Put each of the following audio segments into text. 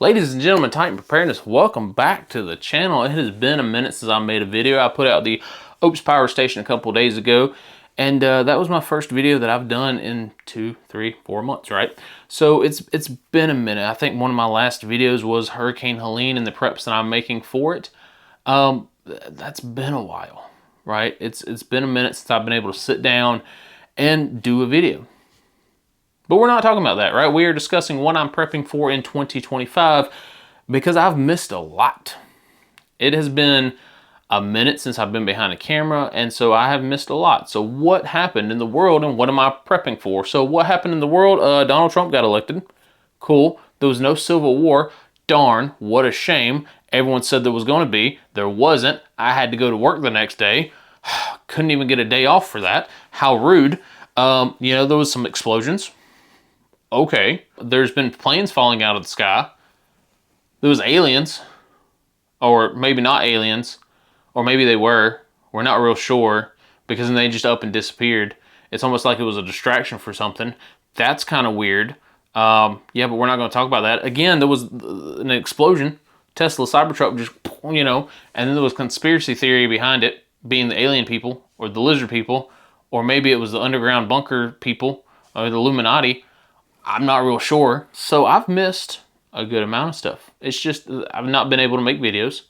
Ladies and gentlemen, Titan Preparedness, welcome back to the channel. It has been a minute since I made a video. I put out the Oaks Power Station a couple days ago, and that was my first video that I've done in 2, 3, 4 months, right? So it's been a minute. I think one of my last videos was Hurricane Helene and the preps that I'm making for it. That's been a while, right? It's been a minute since I've been able to sit down and do a video. But we're not talking about that, right? We are discussing what I'm prepping for in 2025 because I've missed a lot. It has been a minute since I've been behind a camera, and so I have missed a lot. So what happened in the world and what am I prepping for? So what happened in the world? Donald Trump got elected. Cool. There was no civil war. Darn, what a shame. Everyone said there was going to be. There wasn't. I had to go to work the next day. Couldn't even get a day off for that. How rude. There was some explosions. Okay, there's been planes falling out of the sky. There was aliens, or maybe not aliens, or maybe they were. We're not real sure, because then they just up and disappeared. It's almost like it was a distraction for something. That's kind of weird. Yeah, but we're not going to talk about that. Again, there was an explosion. Tesla Cybertruck just, and then there was conspiracy theory behind it, being the alien people, or the lizard people, or maybe it was the underground bunker people, or the Illuminati. I'm not real sure. So I've missed a good amount of stuff. It's just I've not been able to make videos.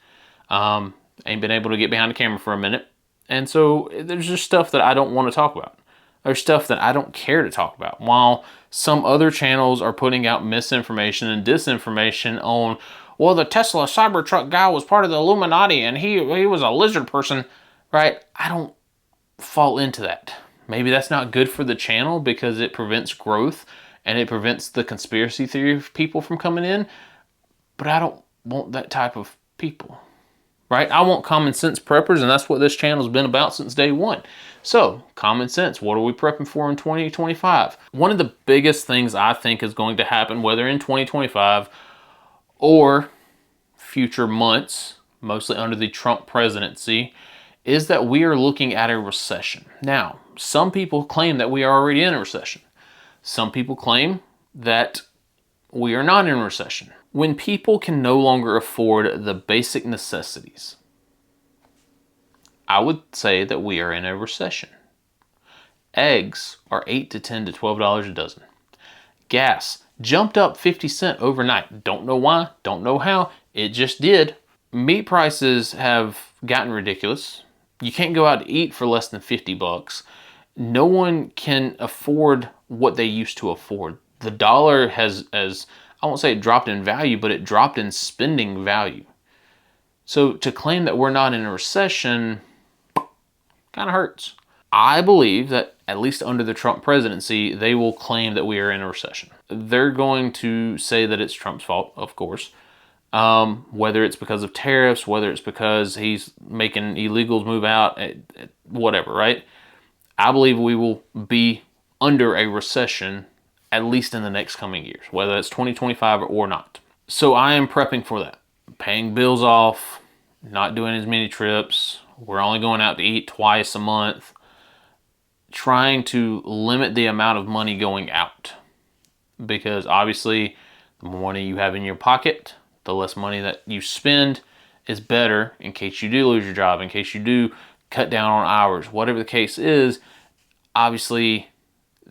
Ain't been able to get behind the camera for a minute. And so there's just stuff that I don't want to talk about. There's stuff that I don't care to talk about. While some other channels are putting out misinformation and disinformation on, well, the Tesla Cybertruck guy was part of the Illuminati and he was a lizard person, right? I don't fall into that. Maybe that's not good for the channel because it prevents growth and it prevents the conspiracy theory people from coming in, but I don't want that type of people, right? I want common sense preppers, and that's what this channel's been about since day one. So, common sense, what are we prepping for in 2025? One of the biggest things I think is going to happen, whether in 2025 or future months, mostly under the Trump presidency, is that we are looking at a recession. Now, some people claim that we are already in a recession. Some people claim that we are not in a recession. When people can no longer afford the basic necessities, I would say that we are in a recession. Eggs are $8 to $10 to $12 a dozen. Gas jumped up 50 cents overnight. Don't know why, don't know how, it just did. Meat prices have gotten ridiculous. You can't go out to eat for less than 50 bucks. No one can afford what they used to afford. The dollar has, I won't say it dropped in value, but it dropped in spending value. So to claim that we're not in a recession kind of hurts. I believe that at least under the Trump presidency, they will claim that we are in a recession. They're going to say that it's Trump's fault, of course. Whether it's because of tariffs, whether it's because he's making illegals move out, whatever, right? I believe we will be under a recession at least in the next coming years, whether it's 2025 or not. So I am prepping for that. Paying bills off, not doing as many trips. We're only going out to eat twice a month. Trying to limit the amount of money going out. Because obviously, the more money you have in your pocket, the less money that you spend is better in case you do lose your job, in case you do cut down on hours, whatever the case is. Obviously,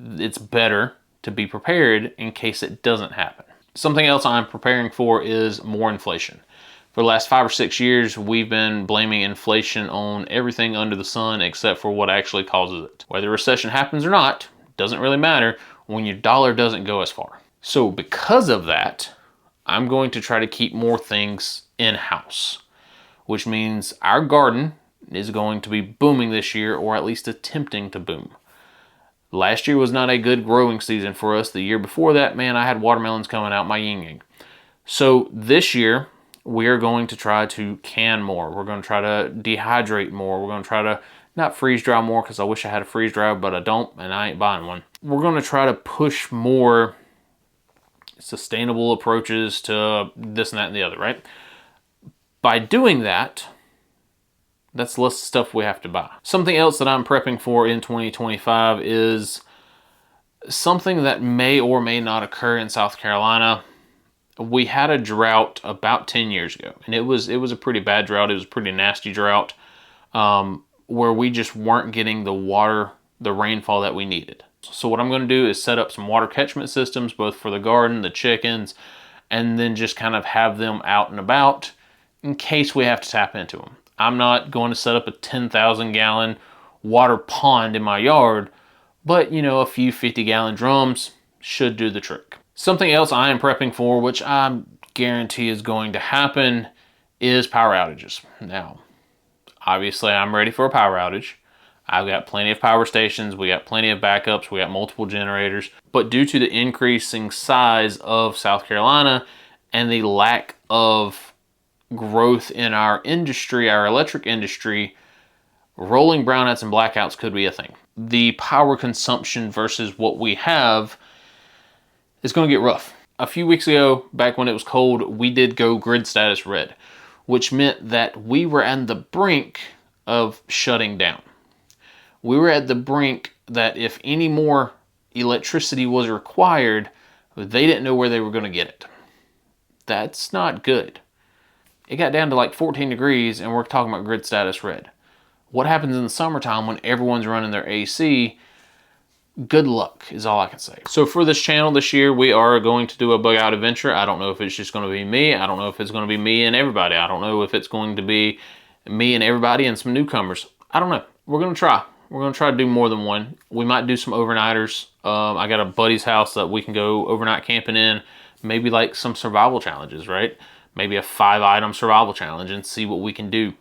it's better to be prepared in case it doesn't happen. Something else I'm preparing for is more inflation. For the last 5 or 6 years, we've been blaming inflation on everything under the sun except for what actually causes it. Whether a recession happens or not, doesn't really matter when your dollar doesn't go as far. So because of that, I'm going to try to keep more things in-house, which means our garden is going to be booming this year, or at least attempting to boom. Last year was not a good growing season for us. The year before that, man, I had watermelons coming out my yin-yang. So this year, we are going to try to can more. We're going to try to dehydrate more. We're going to try to not freeze dry more, because I wish I had a freeze dry, but I don't, and I ain't buying one. We're going to try to push more sustainable approaches to this and that and the other, right? By doing that, that's less stuff we have to buy. Something else that I'm prepping for in 2025 is something that may or may not occur in South Carolina. We had a drought about 10 years ago, and it was a pretty bad drought. It was a pretty nasty drought, where we just weren't getting the water, the rainfall that we needed. So what I'm going to do is set up some water catchment systems, both for the garden, the chickens, and then just kind of have them out and about in case we have to tap into them. I'm not going to set up a 10,000 gallon water pond in my yard, but you know, a few 50-gallon drums should do the trick. Something else I am prepping for, which I guarantee is going to happen, is power outages. Now, obviously I'm ready for a power outage. I've got plenty of power stations, we got plenty of backups, we got multiple generators, but due to the increasing size of South Carolina and the lack of growth in our industry, our electric industry, rolling brownouts and blackouts could be a thing. The power consumption versus what we have is going to get rough. A few weeks ago, back when it was cold, we did go grid status red, which meant that we were at the brink of shutting down. We were at the brink that if any more electricity was required, they didn't know where they were going to get it. That's not good. It got down to like 14 degrees and we're talking about grid status red. What happens in the summertime when everyone's running their AC? Good luck is all I can say. So for this channel this year, we are going to do a bug out adventure. I don't know if it's just going to be me. I don't know if it's going to be me and everybody. I don't know if it's going to be me and everybody and some newcomers. I don't know. We're going to try. We're going to try to do more than one. We might do some overnighters. I got a buddy's house that we can go overnight camping in. Maybe like some survival challenges, right? Maybe a 5-item survival challenge and see what we can do.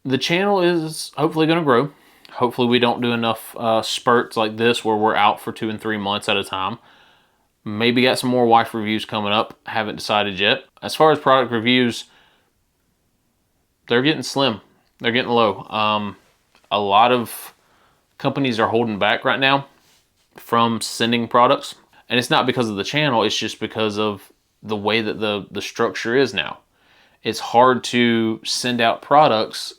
The channel is hopefully going to grow. Hopefully we don't do enough spurts like this where we're out for 2 and 3 months at a time. Maybe got some more wife reviews coming up. Haven't decided yet. As far as product reviews, they're getting slim. They're getting low. A lot of companies are holding back right now from sending products. And it's not because of the channel, it's just because of the way that the structure is now. It's hard to send out products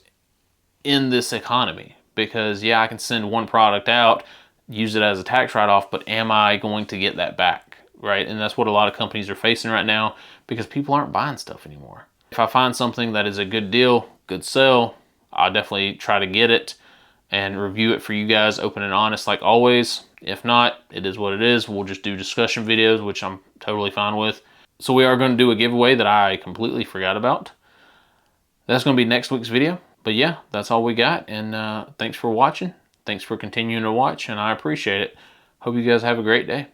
in this economy because, yeah, I can send one product out, use it as a tax write-off, but am I going to get that back, right? And that's what a lot of companies are facing right now because people aren't buying stuff anymore. If I find something that is a good deal, good sell, I'll definitely try to get it and review it for you guys, open and honest like always. If not, it is what it is. We'll just do discussion videos, which I'm totally fine with. So we are going to do a giveaway that I completely forgot about. That's going to be next week's video. But yeah, that's all we got. And thanks for watching. Thanks for continuing to watch, and I appreciate it. Hope you guys have a great day.